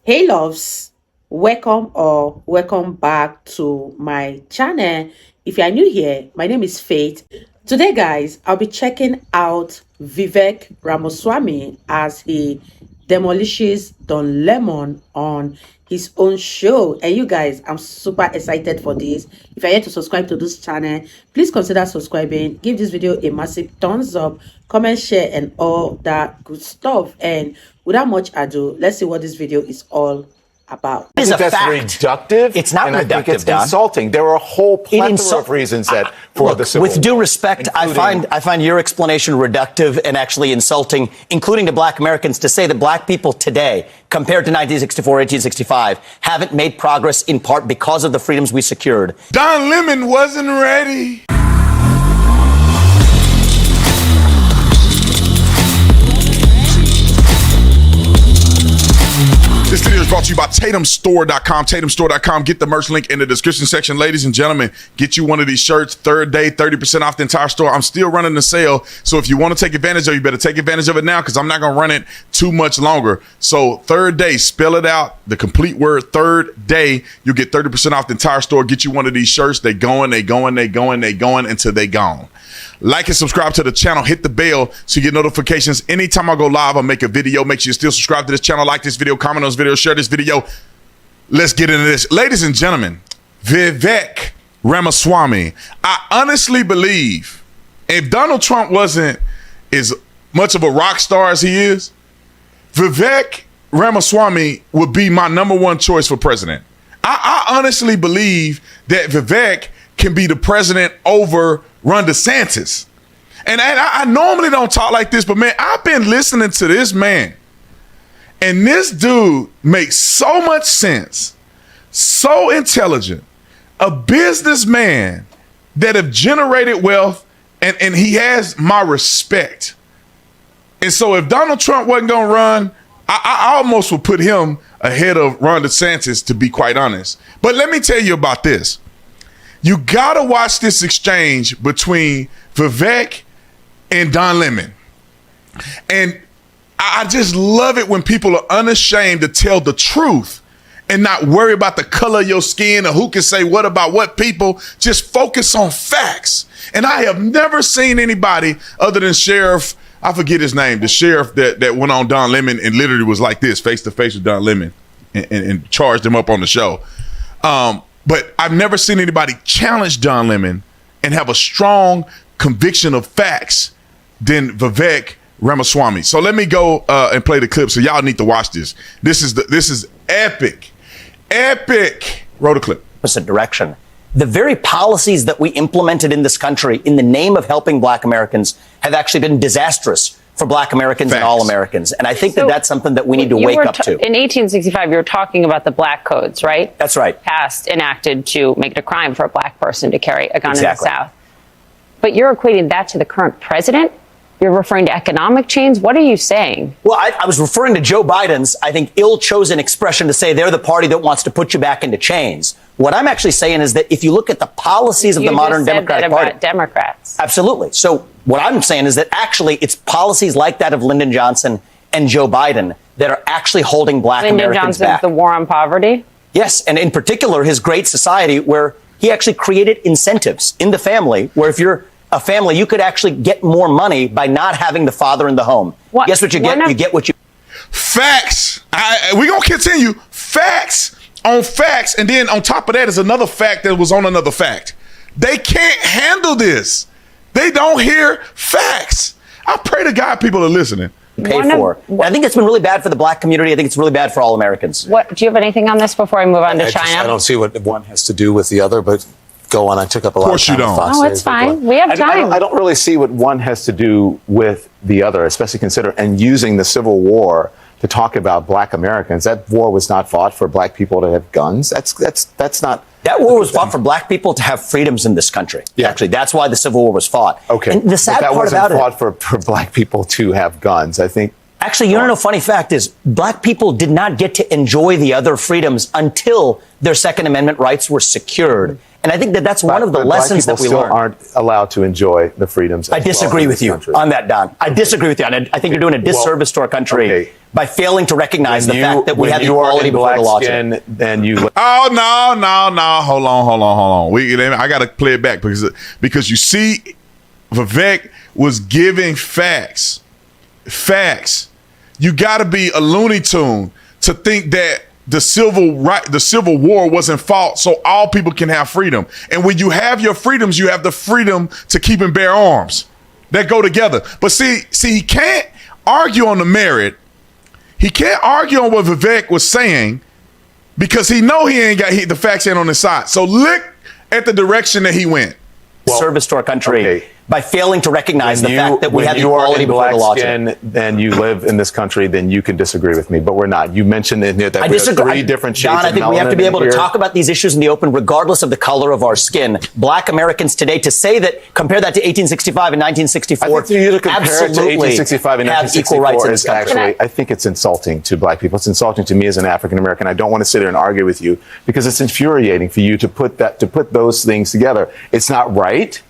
Hey loves, welcome back to my channel. If you are new here, my name is Faith. Today guys, I'll be checking out Vivek Ramaswamy as he demolishes Don Lemon on his own show. And you guys, I'm super excited for this. If you're yet to subscribe to this channel, please consider subscribing. Give this video a massive thumbs up, comment, share, and all that good stuff. And without much ado, let's see what this video is all about. I think that's reductive. It's not and reductive, I think it's Don. insulting. There are a whole plethora of reasons that for the civil With due war, respect, I find your explanation reductive and actually insulting, including to black Americans, to say that black people today, compared to 1964, 1865, haven't made progress in part because of the freedoms we secured. Don Lemon wasn't ready. This video is brought to you by TatumStore.com. TatumStore.com. Get the merch link in the description section. Ladies and gentlemen, get you one of these shirts. Third day, 30% off the entire store. I'm still running the sale. So if you want to take advantage of it, you better take advantage of it now because I'm not going to run it too much longer. So third day, spell it out. The complete word, third day, you'll get 30% off the entire store. Get you one of these shirts. They going until they gone. Like and subscribe to the channel. Hit the bell so you get notifications. Anytime I go live, I'll make a video. Make sure you still subscribe to this channel. Like this video, comment on this video, share this video. Let's get into this. Ladies and gentlemen, Vivek Ramaswamy. I honestly believe if Donald Trump wasn't as much of a rock star as he is, Vivek Ramaswamy would be my number one choice for president. I honestly believe that Vivek can be the president over Ron DeSantis. And I normally don't talk like this, but man, I've been listening to this man. And this dude makes so much sense, so intelligent, a businessman that have generated wealth, and he has my respect. And so if Donald Trump wasn't going to run, I almost would put him ahead of Ron DeSantis, to be quite honest. But let me tell you about this. You got to watch this exchange between Vivek and Don Lemon. And I just love it when people are unashamed to tell the truth and not worry about the color of your skin or who can say what about what people. Just focus on facts. And I have never seen anybody other than Sheriff, I forget his name, the sheriff that went on Don Lemon and literally was like this, face to face with Don Lemon and charged him up on the show. But I've never seen anybody challenge Don Lemon and have a strong conviction of facts than Vivek Ramaswamy. So let me go and play the clip. So y'all need to watch this. This is epic. Roll the clip. Opposite direction. The very policies that we implemented in this country in the name of helping black Americans have actually been disastrous for black Americans and all Americans. And I think that's something that we need to wake up to. In 1865, you were talking about the black codes, right? That's right. Passed, enacted to make it a crime for a black person to carry a gun in the South. But you're equating that to the current president? You're referring to economic change? What are you saying? Well, I was referring to Joe Biden's, I think, ill-chosen expression to say they're the party that wants to put you back into chains. What I'm actually saying is that if you look at the policies of the modern Democratic Party. About Democrats. Absolutely. So what I'm saying is that actually it's policies like that of Lyndon Johnson and Joe Biden that are actually holding black Americans back. The war on poverty? Yes, and in particular, his Great Society, where he actually created incentives in the family, where if you're a family, you could actually get more money by not having the father in the home. Guess what you get? You get what you... Facts. We're going to continue. Facts on facts. And then on top of that is another fact that was on another fact. They can't handle this. They don't hear facts. I pray to God people are listening. Pay for. I think it's been really bad for the black community. I think it's really bad for all Americans. Do you have anything on this before I move on to China? I don't see what one has to do with the other, but go on. I took up a lot of time. Of course you don't. Oh, it's fine. We have time. I don't really see what one has to do with the other, especially and using the Civil War to talk about black Americans. That war was not fought for black people to have guns. That's not. That war was fought for black people to have freedoms in this country. Yeah. Actually, that's why the Civil War was fought. Okay. And the sad part about it, fought for black people to have guns. I think. Actually, you know, funny fact is, black people did not get to enjoy the other freedoms until their Second Amendment rights were secured. And I think that that's one of the lessons that we still learn. Aren't allowed to enjoy the freedoms. I disagree with you on that, Don. I disagree with you. And I think you're doing a disservice to our country by failing to recognize the fact that we have equality before the law. Then you. Oh, no. Hold on. I got to play it back because you see, Vivek was giving facts. Facts. You got to be a Looney Tune to think that the Civil War wasn't fought so all people can have freedom. And when you have your freedoms, you have the freedom to keep and bear arms. That go together. But see, he can't argue on the merit. He can't argue on what Vivek was saying because he know he ain't got the facts ain't on his side. So look at the direction that he went. Service to our country by failing to recognize the fact that we have equality before the law. Then you live in this country, then you can disagree with me, but we're not. You mentioned in here that we have three different shades of melanin. John, I think we have to be able to talk about these issues in the open, regardless of the color of our skin. Black Americans today, to say that, compare that to 1865 and 1964, I think you to compare it to 1865 and 1964 is actually, I think it's insulting to black people. It's insulting to me as an African American. I don't want to sit there and argue with you because it's infuriating for you to put those things together. It's not right.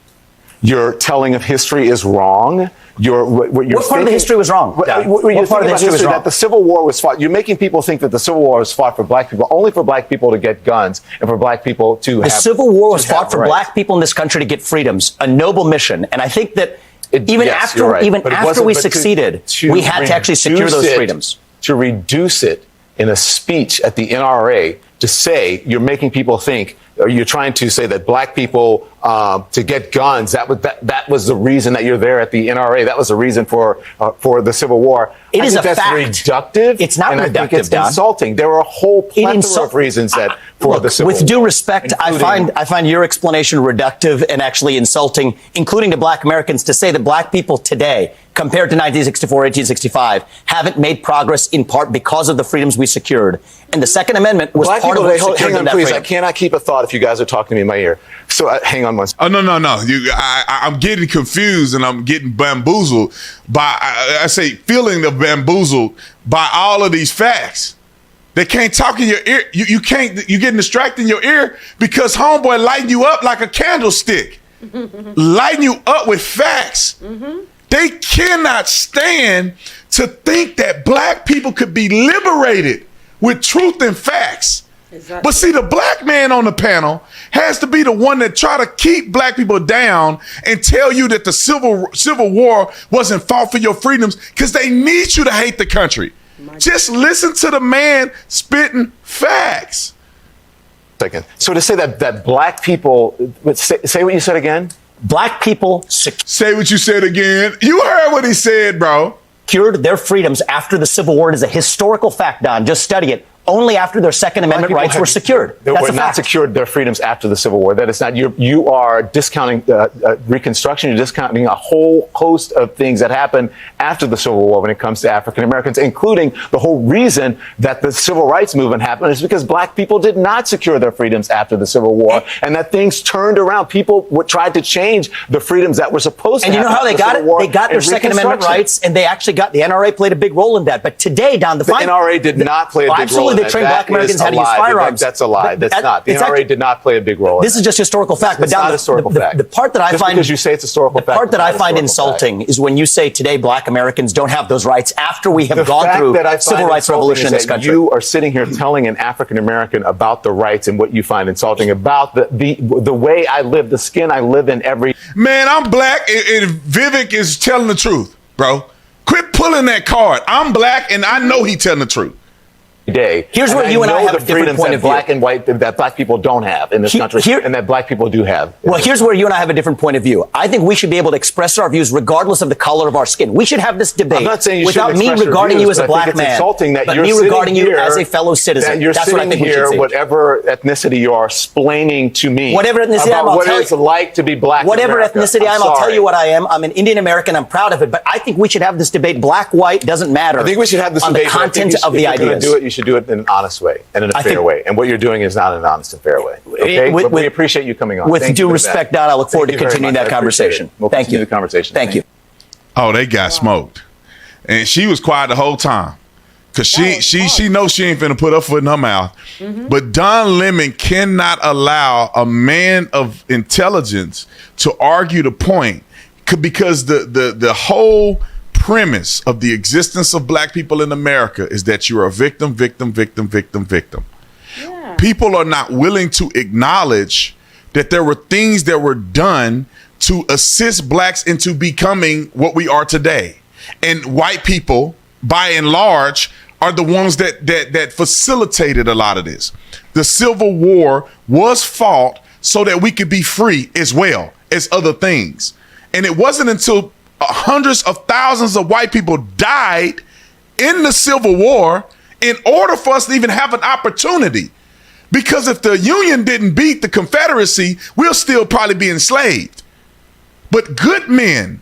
Your telling of history is wrong. What part of the history was wrong? What part of the history was wrong? That the Civil War was fought. You're making people think that the Civil War was fought for black people, only for black people to get guns and for black people to have. The Civil War was fought for black people in this country to get freedoms, a noble mission. And I think that even after we succeeded, we had to actually secure those freedoms. To reduce it in a speech at the NRA to say you're making people think, or you're trying to say that black people to get guns, that was the reason that you're there at the NRA. That was the reason for the Civil War. It is a fact. That's reductive. It's not reductive, I think it's insulting. There were a whole plethora of reasons that for the Civil War. With due respect, I find your explanation reductive and actually insulting, including to black Americans, to say that black people today, compared to 1964, 1865, haven't made progress in part because of the freedoms we secured. And the Second Amendment was part of what secured them that freedom. Hang on, please. I cannot keep a thought if you guys are talking to me in my ear. So hang on one second. Oh, no. I'm getting confused and I'm getting bamboozled by, I say, feeling the bamboozled by all of these facts. They can't talk in your ear. You can't, you're getting distracted in your ear because homeboy lighting you up like a candlestick. Lighting you up with facts. They cannot stand to think that black people could be liberated with truth and facts. Exactly. But see, the black man on the panel has to be the one that try to keep black people down and tell you that the Civil War wasn't fought for your freedoms because they need you to hate the country. Just listen to the man spitting facts. Second. So to say that black people, say what you said again. Black people say what you said again. You heard what he said, bro. Secured their freedoms after the Civil War. It is a historical fact, Don. Just study it. Only after their Second Amendment rights were secured. They were not secured their freedoms after the Civil War. That is not, you are discounting Reconstruction. You're discounting a whole host of things that happened after the Civil War when it comes to African Americans, including the whole reason that the Civil Rights Movement happened is because black people did not secure their freedoms after the Civil War, and that things turned around. People tried to change the freedoms that were supposed to happen. And you know how they got it? They got their Second Amendment rights, and they actually got, the NRA played a big role in that. But today, Don, the NRA did not play a big role. They trained black Americans how to use firearms. That's a lie. That's not. The NRA did not play a big role. This is just historical fact. But not historical fact. The part that I find, because you say it's historical fact, the part that I find insulting is when you say today black Americans don't have those rights after we have gone through civil rights revolution in this country. You are sitting here telling an African American about the rights and what you find insulting about the way I live, the skin I live in every. Man, I'm black, and Vivek is telling the truth, bro. Quit pulling that card. I'm black, and I know he's telling the truth. Day. Here's where you and I have a different point of view. Black and white that black people don't have in this country, and that black people do have. Well, here's where you and I have a different point of view. I think we should be able to express our views regardless of the color of our skin. We should have this debate I'm not saying you without me regarding you as a black man, but me regarding you as a fellow citizen. That's what I think we should say. Whatever ethnicity you are explaining to me, whatever ethnicity about what it's like to be black. Whatever ethnicity I am, I'll tell you what I am. I'm an Indian American. I'm proud of it. But I think we should have this debate. Black, white doesn't matter. I think we should have this debate. On the content of the ideas. You should do it in an honest way and in a fair way. And what you're doing is not an honest and fair way. Okay? But we appreciate you coming on. With due respect, Don, I look forward to continuing that conversation. We'll continue the conversation. Thank you. Oh, they got smoked. And she was quiet the whole time. Cause she knows she ain't finna put her foot in her mouth. But Don Lemon cannot allow a man of intelligence to argue the point, because the whole premise of the existence of black people in America is that you're a victim. Yeah. People are not willing to acknowledge that there were things that were done to assist blacks into becoming what we are today. And white people, by and large, are the ones that facilitated a lot of this. The Civil War was fought so that we could be free as well as other things. And it wasn't until hundreds of thousands of white people died in the Civil War in order for us to even have an opportunity. Because if the Union didn't beat the Confederacy, we'll still probably be enslaved. But good men,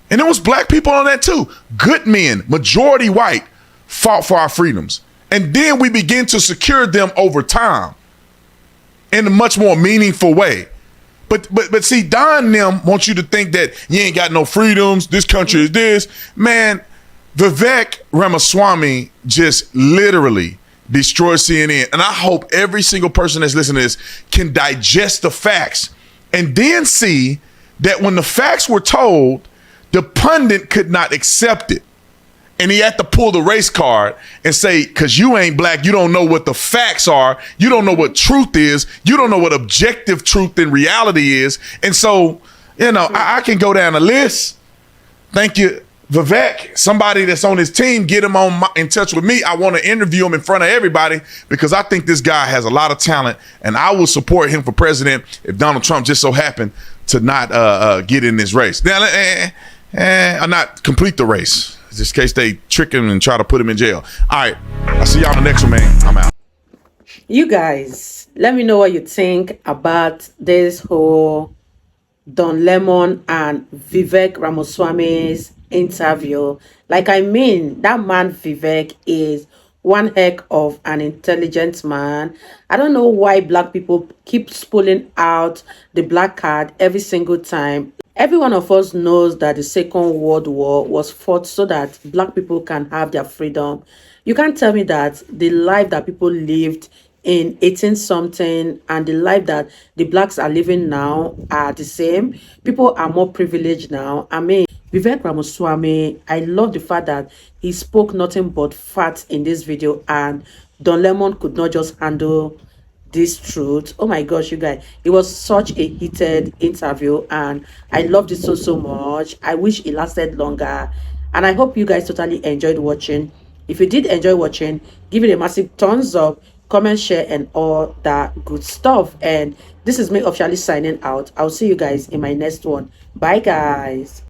and there was black people on that too, good men, majority white, fought for our freedoms. And then we begin to secure them over time in a much more meaningful way. But see, Don and them want you to think that you ain't got no freedoms, this country is this. Man, Vivek Ramaswamy just literally destroyed CNN. And I hope every single person that's listening to this can digest the facts and then see that when the facts were told, the pundit could not accept it. And he had to pull the race card and say, because you ain't black, you don't know what the facts are. You don't know what truth is. You don't know what objective truth in reality is. And so, you know, I can go down the list. Thank you, Vivek. Somebody that's on his team, get him in touch with me. I want to interview him in front of everybody because I think this guy has a lot of talent, and I will support him for president if Donald Trump just so happened to not get in this race. Now, not complete the race. Just in case they trick him and try to put him in jail. All right. I'll see y'all in the next one, man. I'm out. You guys, let me know what you think about this whole Don Lemon and Vivek Ramaswamy's interview. Like, I mean, that man Vivek is one heck of an intelligent man. I don't know why black people keep pulling out the black card every single time. Every one of us knows that the Second World War was fought so that black people can have their freedom. You can't tell me that the life that people lived in 18-something and the life that the blacks are living now are the same. People are more privileged now. I mean, Vivek Ramaswamy, I love the fact that he spoke nothing but facts in this video, and Don Lemon could not just handle this truth. Oh my gosh, you guys, it was such a heated interview and I loved it so much. I wish it lasted longer, and I hope you guys totally enjoyed watching. If you did enjoy watching, give it a massive thumbs up, comment, share, and all that good stuff. And this is me officially signing out. I'll see you guys in my next one. Bye guys.